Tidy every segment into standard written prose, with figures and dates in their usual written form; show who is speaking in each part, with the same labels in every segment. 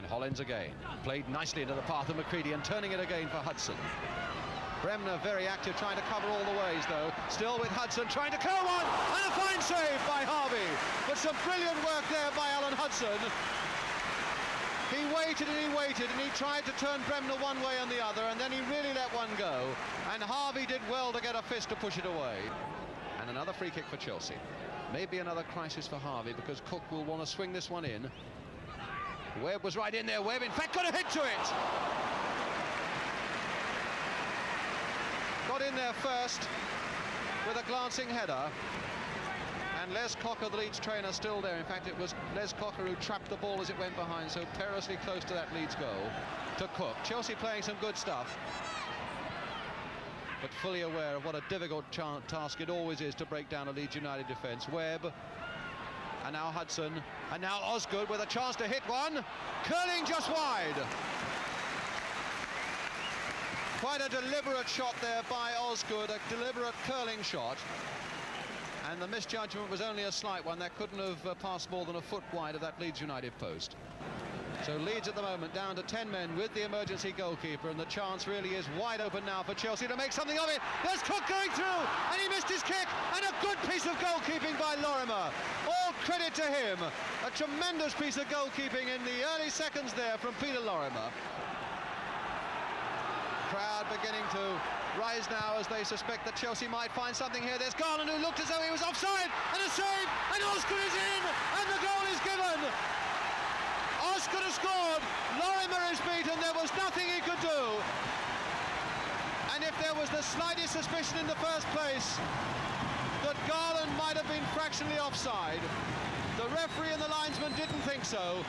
Speaker 1: Hollins again. Played nicely into the path of McCready and turning it again for Hudson. Bremner very active, trying to cover all the ways though. Still with Hudson, trying to curl one, and a fine save by Harvey. But some brilliant work there by Alan Hudson. He waited and he tried to turn Bremner one way and the other, and then he really let one go. And Harvey did well to get a fist to push it away. And another free kick for Chelsea. Maybe another crisis for Harvey, because Cook will want to swing this one in. Webb was right in there. Webb, in fact, got a hit to it. Got in there first with a glancing header. And Les Cocker, the Leeds trainer, still there. In fact, it was Les Cocker who trapped the ball as it went behind, so perilously close to that Leeds goal to Cook. Chelsea playing some good stuff, but fully aware of what a difficult task it always is to break down a Leeds United defence. Webb, and now Hudson, and now Osgood with a chance to hit one, curling just wide. Quite a deliberate shot there by Osgood, a deliberate curling shot. And the misjudgment was only a slight one. That couldn't have passed more than a foot wide of that Leeds United post. So Leeds at the moment down to 10 men with the emergency goalkeeper, and the chance really is wide open now for Chelsea to make something of it. There's Cook going through, and he missed his kick, and a good piece of goalkeeping by Lorimer. All credit to him. A tremendous piece of goalkeeping in the early seconds there from Peter Lorimer. Crowd beginning to rise now as they suspect that Chelsea might find something here. There's Garland, who looked as though he was offside, and a save, and Osgood is in, and the goal is given. Osgood has scored, Lorimer is beaten, there was nothing he could do. And if there was the slightest suspicion in the first place that Garland might have been fractionally offside, the referee and the linesman didn't think so.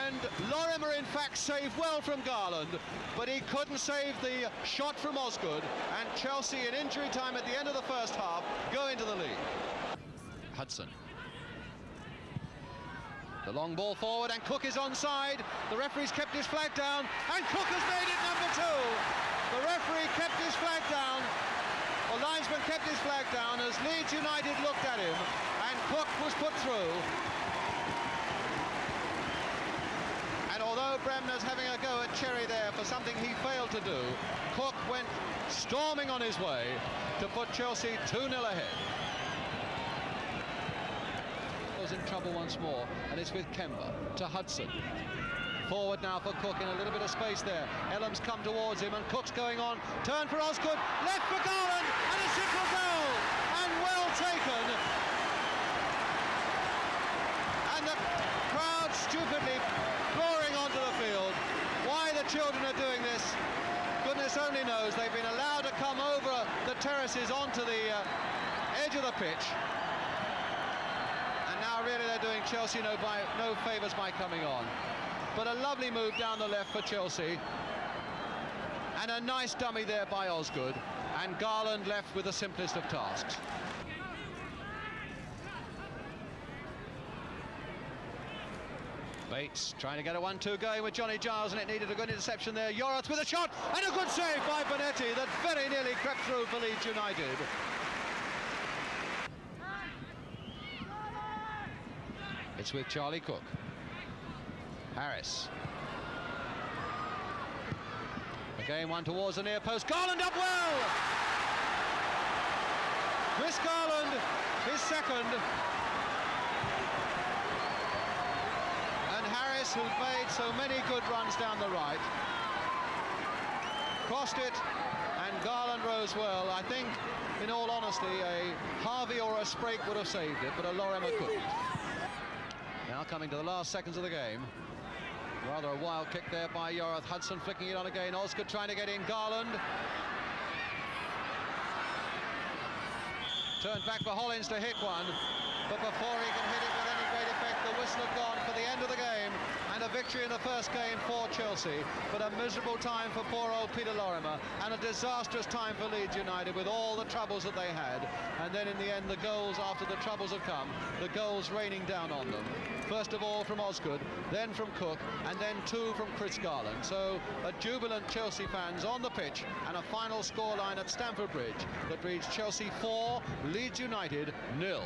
Speaker 1: And Lorimer, in fact, saved well from Garland, but he couldn't save the shot from Osgood, and Chelsea, in injury time at the end of the first half, go into the lead. Hudson. The long ball forward, and Cook is onside. The referee's kept his flag down, and Cook has made it number 2. The referee kept his flag down, the linesman kept his flag down as Leeds United looked at him, and Cook was put through. And although Bremner's having a go at Cherry there for something he failed to do, Cook went storming on his way to put Chelsea 2-0 ahead. Was in trouble once more, and it's with Kemba to Hudson. Forward now for Cook in a little bit of space there. Ellam's come towards him, and Cook's going on. Turn for Osgood, left for Garland, and a simple goal, and well taken. And the crowd stupidly pouring onto the field. Why the children are doing this, goodness only knows. They've been allowed to come over the terraces onto the edge of the pitch. And now really they're doing Chelsea no favours by coming on. But a lovely move down the left for Chelsea. And a nice dummy there by Osgood. And Garland left with the simplest of tasks. Bates trying to get a 1-2 going with Johnny Giles, and it needed a good interception there. Yorath with a shot, and a good save by Bonetti that very nearly crept through for Leeds United. It's with Charlie Cook. Harris. Again, one towards the near post. Garland up well! Chris Garland, his second. And Harris, who's made so many good runs down the right, crossed it, and Garland rose well. I think, in all honesty, a Harvey or a Sprake would have saved it, but a Lorimer couldn't. Now coming to the last seconds of the game. Rather a wild kick there by Yorath. Hudson flicking it on again. Osgood trying to get in. Garland. Turned back for Hollins to hit one. But before he can hit it with any great effect, the whistle had gone for the end of the game. And a victory in the first game for Chelsea. But a miserable time for poor old Peter Lorimer. And a disastrous time for Leeds United with all the troubles that they had. And then in the end, the goals after the troubles have come. The goals raining down on them. First of all from Osgood, then from Cook, and then 2 from Chris Garland. So a jubilant Chelsea fans on the pitch, and a final scoreline at Stamford Bridge that reads Chelsea 4, Leeds United 0.